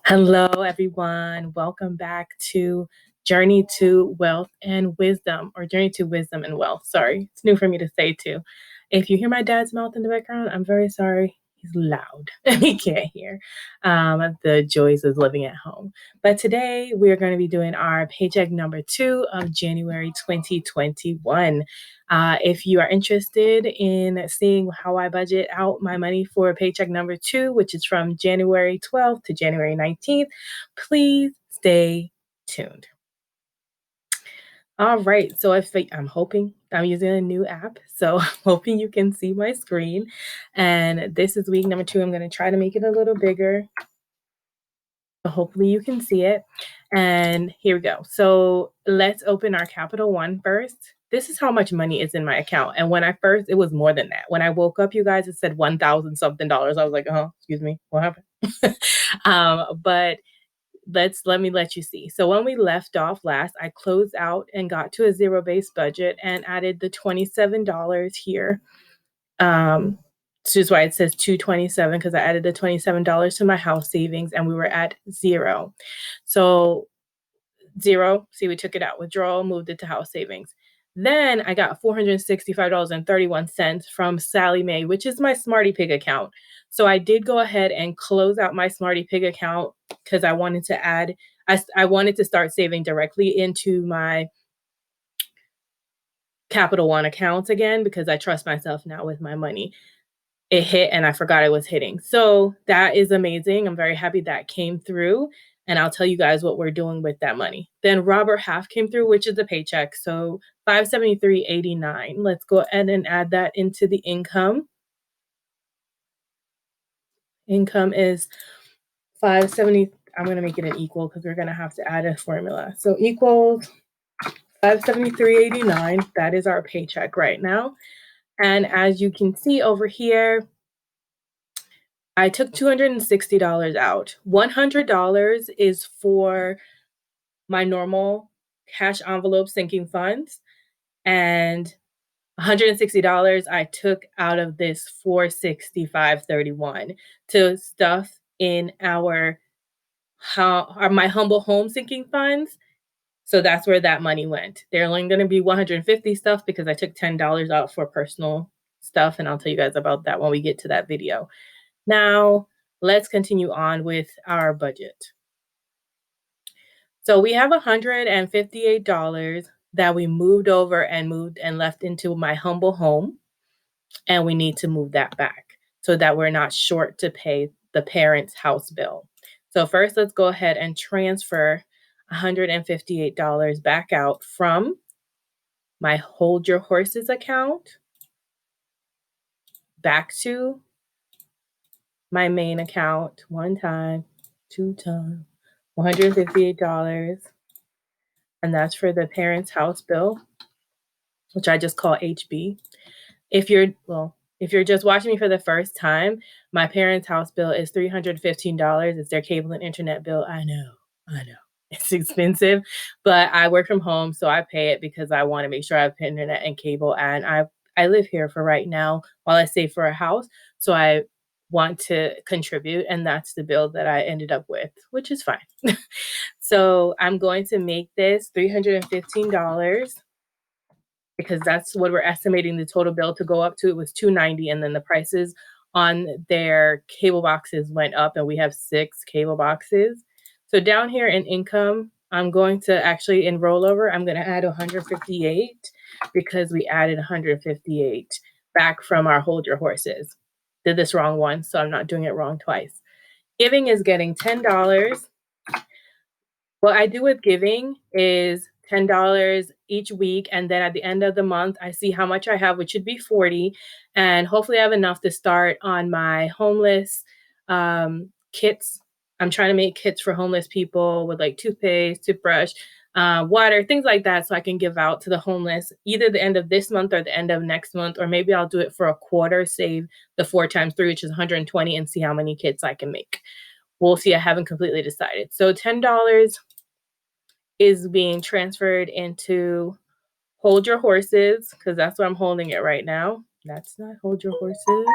Hello, everyone. Welcome back to Journey to Wealth and Wisdom, or Journey to Wisdom and Wealth. Sorry, it's new for me to say too. If you hear my dad's mouth in the background, I'm very sorry. He's loud. He can't hear the joys of living at home. But today we are going to be doing our paycheck number 2 of January 2021. If you are interested in seeing how I budget out my money for paycheck number 2, which is from January 12th to January 19th, please stay tuned. All right, so I'm hoping I'm using a new app, so I'm hoping you can see my screen. And this is week number 2. I'm going to try to make it a little bigger. So hopefully you can see it. And here we go. So let's open our Capital One first. This is how much money is in my account. And when it was more than that. When I woke up, you guys, it said $1,000 something. I was like, excuse me, what happened? But let me let you see. So when we left off last, I closed out and got to a zero-based budget and added the $27 here. This is why it says 227, because I added the $27 to my house savings and we were at 0. So 0, see, we took it out, withdrawal, moved it to house savings. Then I got $465.31 from Sally Mae, which is my Smarty Pig account. So I did go ahead and close out my Smarty Pig account because I wanted to I wanted to start saving directly into my Capital One accounts again, because I trust myself now with my money. It hit and I forgot it was hitting. So that is amazing. I'm very happy that came through. And I'll tell you guys what we're doing with that money. Then Robert Half came through, which is the paycheck. So $573.89. Let's go ahead and add that into the income. Income is $570. I'm going to make it an equal because we're going to have to add a formula. So equals $573.89. That is our paycheck right now. And as you can see over here, I took $260 out. $100 is for my normal cash envelope sinking funds, and $160 I took out of this $465.31 to stuff in my humble home sinking funds. So that's where that money went. They're only going to be $150 stuff because I took $10 out for personal stuff, and I'll tell you guys about that when we get to that video. Now, let's continue on with our budget. So we have $158 that we moved over and left into my humble home. And we need to move that back so that we're not short to pay the parents' house bill. So first, let's go ahead and transfer $158 back out from my Hold Your Horses account back to my main account. 1 time, 2 times, $158. And that's for the parents' house bill, which I just call HB. If you're just watching me for the first time, my parents' house bill is $315. It's their cable and internet bill. I know. It's expensive, but I work from home, so I pay it because I want to make sure I have internet and cable. And I live here for right now while I save for a house. So I want to contribute, and that's the bill that I ended up with, which is fine. So I'm going to make this $315 because that's what we're estimating the total bill to go up to. It was $290, and then the prices on their cable boxes went up, and we have 6 cable boxes. So down here in income, I'm going to actually, in rollover, I'm going to add 158 because we added 158 back from our Hold Your Horses. Did this wrong once, so I'm not doing it wrong twice. Giving is getting $10. What I do with giving is $10 each week, and then at the end of the month, I see how much I have, which should be $40, and hopefully I have enough to start on my homeless kits. I'm trying to make kits for homeless people with like toothpaste, toothbrush, water, things like that, so I can give out to the homeless either the end of this month or the end of next month, or maybe I'll do it for a quarter, save the 4 times 3, which is 120, and see how many kits I can make. We'll see. I haven't completely decided. So $10 is being transferred into Hold Your Horses, because that's where I'm holding it right now. That's not Hold Your Horses.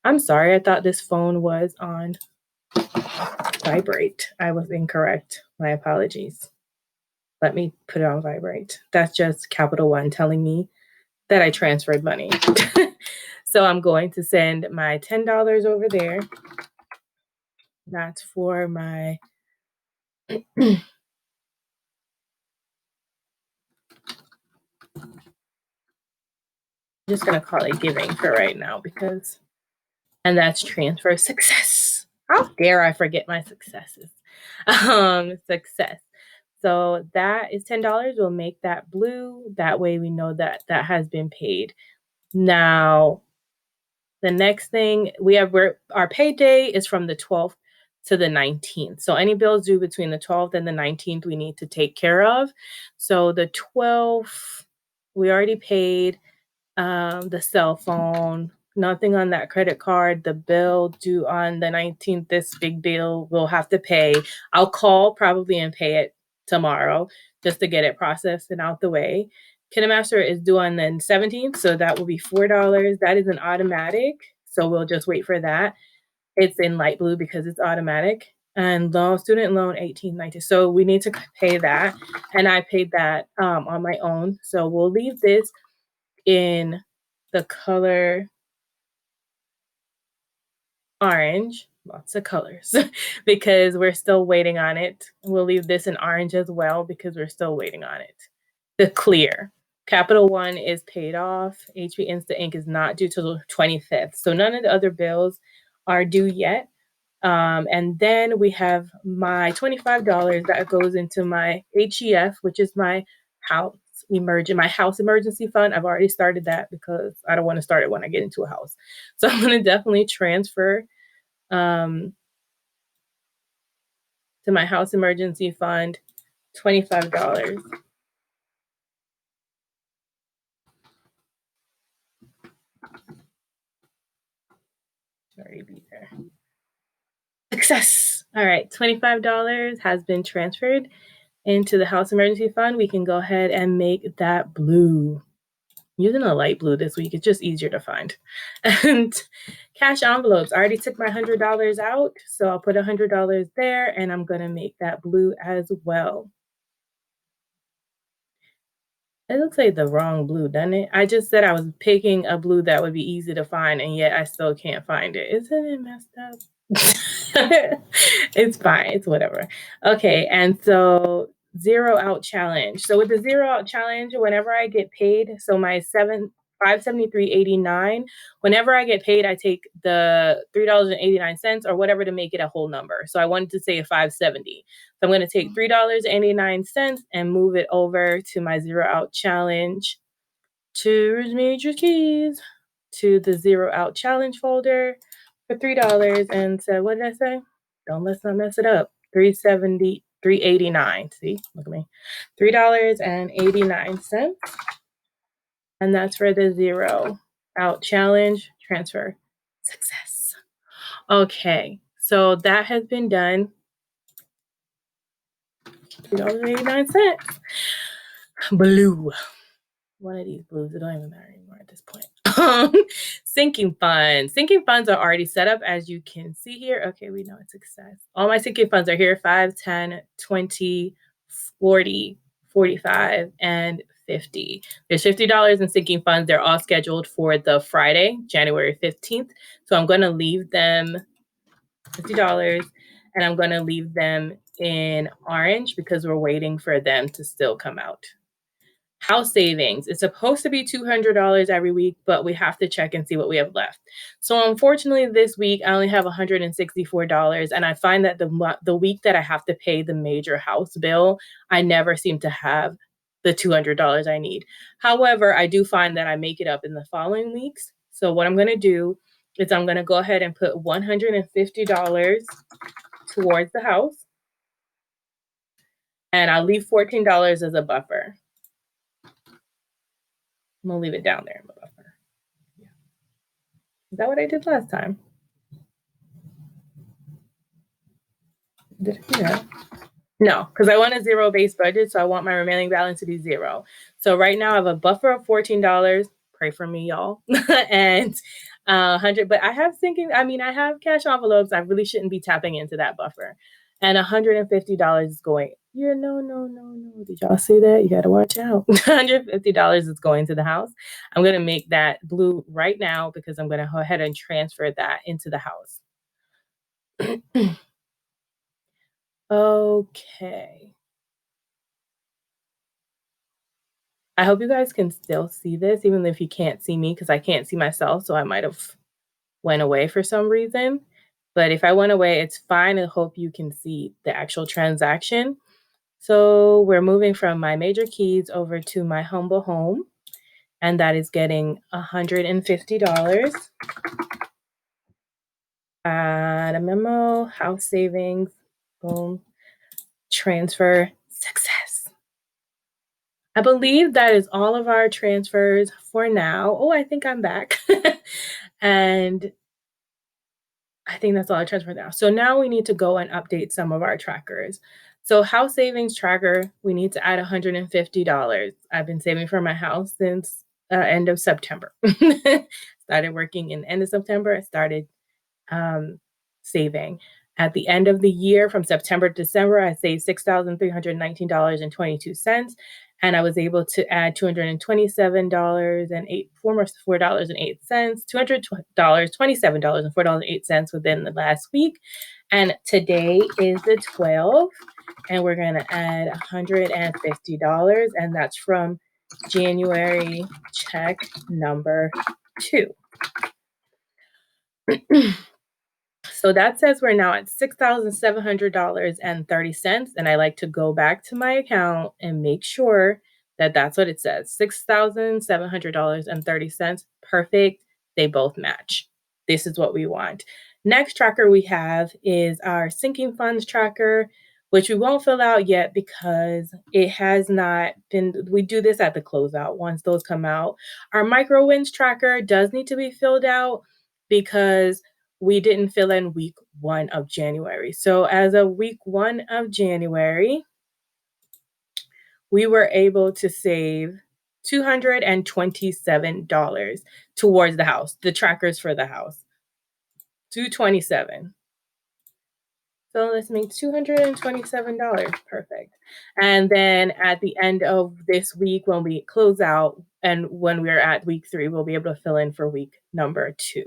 I'm sorry. I thought this phone was on Vibrate. I was incorrect. My apologies. Let me put it on vibrate. That's just Capital One telling me that I transferred money. So I'm going to send my $10 over there. That's for my I'm just gonna call it giving for right now because and that's transfer success. How dare I forget my successes? Success. So that is $10. We'll make that blue. That way we know that that has been paid. Now, the next thing we have, our payday is from the 12th to the 19th. So any bills due between the 12th and the 19th, we need to take care of. So the 12th, we already paid the cell phone, nothing on that credit card. The bill due on the 19th, this big bill we'll have to pay. I'll call probably and pay it tomorrow just to get it processed and out the way. KineMaster is due on the 17th, so that will be $4. That is an automatic, so we'll just wait for that. It's in light blue because it's automatic. And student loan 18, 19. So we need to pay that, and I paid that on my own. So we'll leave this in the color orange, lots of colors, because we're still waiting on it. We'll leave this in orange as well because we're still waiting on it. The clear. Capital One is paid off. HP Instant Ink is not due till the 25th. So none of the other bills are due yet. And then we have my $25 that goes into my HEF, which is my house emergency fund. I've already started that because I don't want to start it when I get into a house. So I'm going to definitely transfer to my house emergency fund $25. Sorry, be there. Success. All right, $25 has been transferred into the house emergency fund. We can go ahead and make that blue. Using a light blue this week, it's just easier to find. And cash envelopes. I already took my $100 out, so I'll put $100 there, and I'm gonna make that blue as well. It looks like the wrong blue, doesn't it? I just said I was picking a blue that would be easy to find, and yet I still can't find it. Isn't it messed up? It's fine. It's whatever. Okay, and so zero out challenge. So with the zero out challenge, whenever I get paid, so my 573.89, whenever I get paid, I take the $3.89 or whatever to make it a whole number. So I wanted to say a 570. So I'm going to take $3.89 and move it over to my zero out challenge. Choose major keys to the zero out challenge folder for $3 and said, what did I say? Let's not mess it up. 370, 389. See, look at me. $3.89. And that's for the zero out challenge transfer. Success. Okay, so that has been done. $3.89. Blue. One of these blues, it don't even matter anymore at this point. Sinking funds. Sinking funds are already set up, as you can see here. Okay, we know it's success. All my sinking funds are here: 5, 10, 20, 40, 45, and 50. There's $50 in sinking funds. They're all scheduled for the Friday, January 15th. So I'm going to leave them $50, and I'm going to leave them in orange because we're waiting for them to still come out. House savings. It's supposed to be $200 every week, but we have to check and see what we have left. So unfortunately, this week I only have $164, and I find that the week that I have to pay the major house bill, I never seem to have the $200 I need. However, I do find that I make it up in the following weeks. So what I'm going to do is I'm going to go ahead and put $150 towards the house, and I'll leave $14 as a buffer. I'm gonna leave it down there in the buffer. Yeah. Is that what I did last time? Did I do that? No, because I want a zero-based budget, so I want my remaining balance to be zero. So right now I have a buffer of $14. Pray for me, y'all. And 100, but I have thinking, I mean, I have cash envelopes. I really shouldn't be tapping into that buffer. And $150 is going, yeah, no. Did y'all see that? You got to watch out. $150 is going to the house. I'm going to make that blue right now because I'm going to go ahead and transfer that into the house. Okay. I hope you guys can still see this, even if you can't see me, because I can't see myself. So I might have went away for some reason. But if I went away, it's fine. I hope you can see the actual transaction. So we're moving from my major keys over to my humble home, and that is getting $150. Add a memo, house savings, boom, transfer, success. I believe that is all of our transfers for now. Oh, I think I'm back. And I think that's all I transferred now. So now we need to go and update some of our trackers. So house savings tracker, we need to add $150. I've been saving for my house since end of September. Started working in the end of September. I started saving. At the end of the year, from September to December, I saved $6,319.22. And I was able to add $227 and $4.08, $200, and $4.08 within the last week. And today is the 12th, and we're going to add $150, and that's from January check number 2. So that says we're now at $6,700.30. And I like to go back to my account and make sure that that's what it says. $6,700.30. Perfect. They both match. This is what we want. Next tracker we have is our sinking funds tracker, which we won't fill out yet because it has not been, we do this at the closeout once those come out. Our micro wins tracker does need to be filled out because we didn't fill in week 1 of January. So as of week 1 of January, we were able to save $227 towards the house, the trackers for the house. $227. So let's make $227. Perfect. And then at the end of this week, when we close out and when we're at week 3, we'll be able to fill in for week number 2.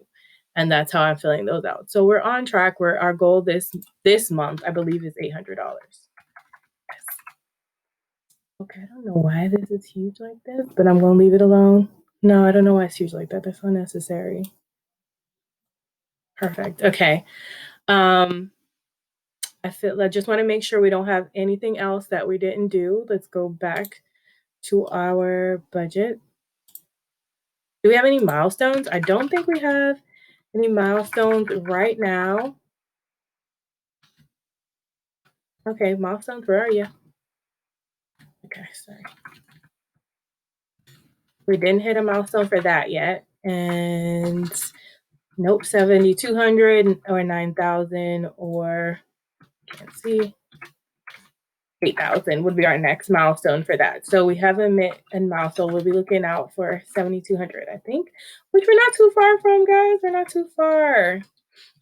And that's how I'm filling those out. So we're on track where our goal this month, I believe, is $800. Yes. Okay, I don't know why this is huge like this, but I'm going to leave it alone. No, I don't know why it's huge like that. That's unnecessary. Perfect. Okay. I just want to make sure we don't have anything else that we didn't do. Let's go back to our budget. Do we have any milestones? I don't think we have any milestones right now. Okay, milestones, where are you? Okay, sorry. We didn't hit a milestone for that yet. And nope, 7,200 or 9,000 or can't see. 8,000 would be our next milestone for that. So we haven't met a milestone. We'll be looking out for 7,200, I think, which we're not too far from, guys. We're not too far.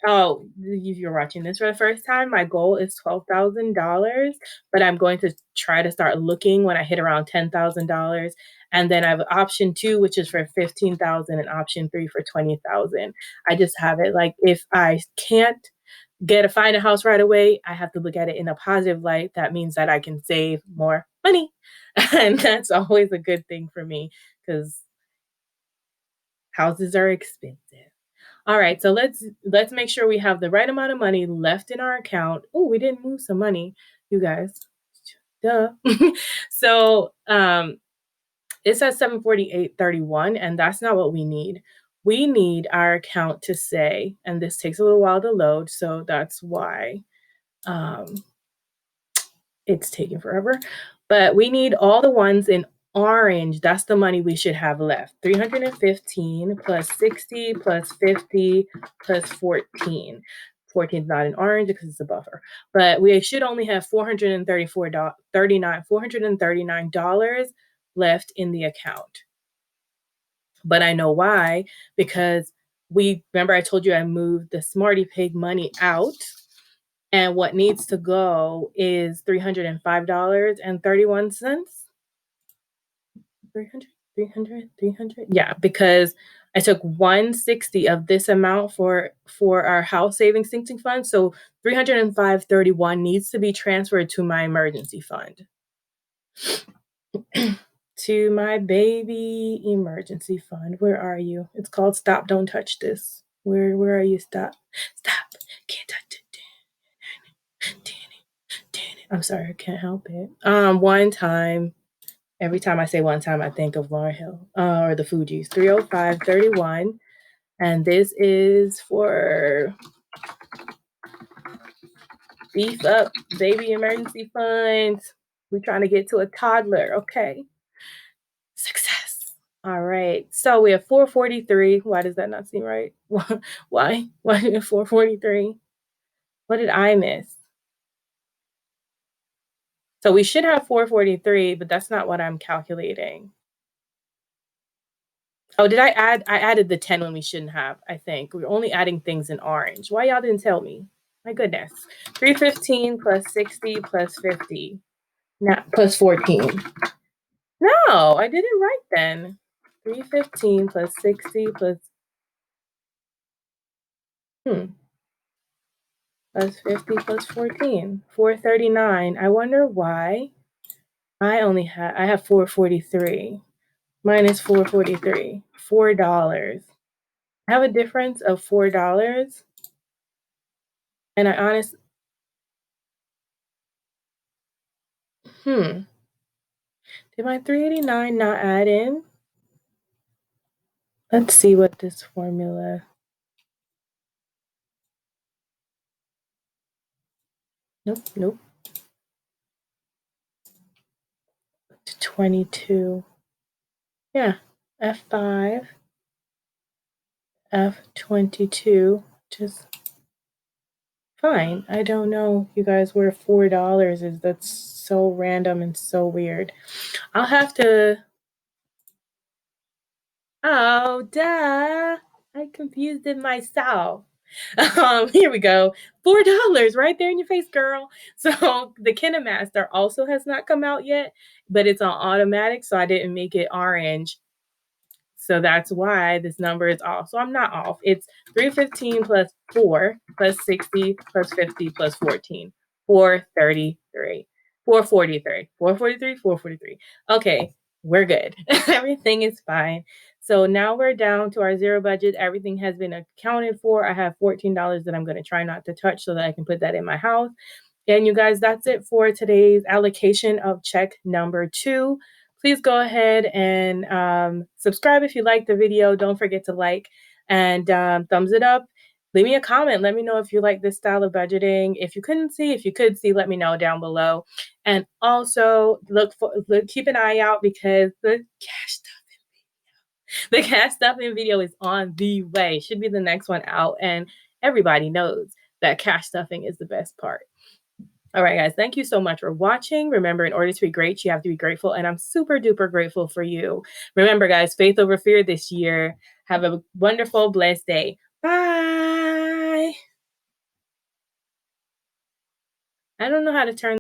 Oh, if you're watching this for the first time, my goal is $12,000, but I'm going to try to start looking when I hit around $10,000. And then I have option 2, which is for 15,000, and option 3 for 20,000. I just have it like if I can't find a house right away, I have to look at it in a positive light. That means that I can save more money. And that's always a good thing for me because houses are expensive. All right, so let's make sure we have the right amount of money left in our account. Oh, we didn't move some money, you guys. Duh. So it says 748.31, and that's not what we need. We need our account to say, and this takes a little while to load, so that's why it's taking forever. But we need all the ones in orange. That's the money we should have left. 315 plus 60 plus 50 plus 14. 14 is not in orange because it's a buffer. But we should only have $439 left in the account. But I know why, because remember I told you I moved the Smarty Pig money out, and what needs to go is $305.31. 300, 300, 300. Yeah, because I took 160 of this amount for our house savings sinking fund. So 305.31 needs to be transferred to my emergency fund. To my baby emergency fund. Where are you? It's called Stop Don't Touch This. Where are you? Stop. Can't touch it. I'm sorry, I can't help it. One time. Every time I say one time, I think of Lauryn Hill or the Fugees. 305.31. And this is for beef up baby emergency funds. We're trying to get to a toddler. Okay. Success. All right. So we have 443. Why does that not seem right? Why? Why 443? What did I miss? So we should have 443, but that's not what I'm calculating. Oh, did I add? I added the 10 when we shouldn't have, I think. We're only adding things in orange. Why y'all didn't tell me? My goodness. 315 plus 60 plus 50. Not plus 14. No, I did it right then. 315 plus 60 plus plus 50 plus 14. 439. I wonder why I have 443. Minus 443. $4. I have a difference of $4. And I honestly, did my 389 not add in? Let's see what this formula. Nope. 22. Yeah, F5, F22, just fine. I don't know, you guys, where $4 is. That's so random and so weird. I'll have to. Oh, duh. I confused it myself. Here we go. $4 right there in your face, girl. So the KineMaster also has not come out yet, but it's on automatic, so I didn't make it orange. So that's why this number is off. So I'm not off. It's 315 plus 4 plus 60 plus 50 plus 14. 433. 443. 443. 443. Okay, we're good. Everything is fine. So now we're down to our zero budget. Everything has been accounted for. I have $14 that I'm going to try not to touch so that I can put that in my house. And you guys, that's it for today's allocation of check number 2. Please go ahead and subscribe if you like the video. Don't forget to like and thumbs it up. Leave me a comment. Let me know if you like this style of budgeting. If you could see, let me know down below. And also keep an eye out because the cash stuffing video is on the way. Should be the next one out. And everybody knows that cash stuffing is the best part. All right, guys, thank you so much for watching. Remember, in order to be great, you have to be grateful, and I'm super duper grateful for you. Remember, guys, faith over fear this year. Have a wonderful, blessed day. Bye. I don't know how to turn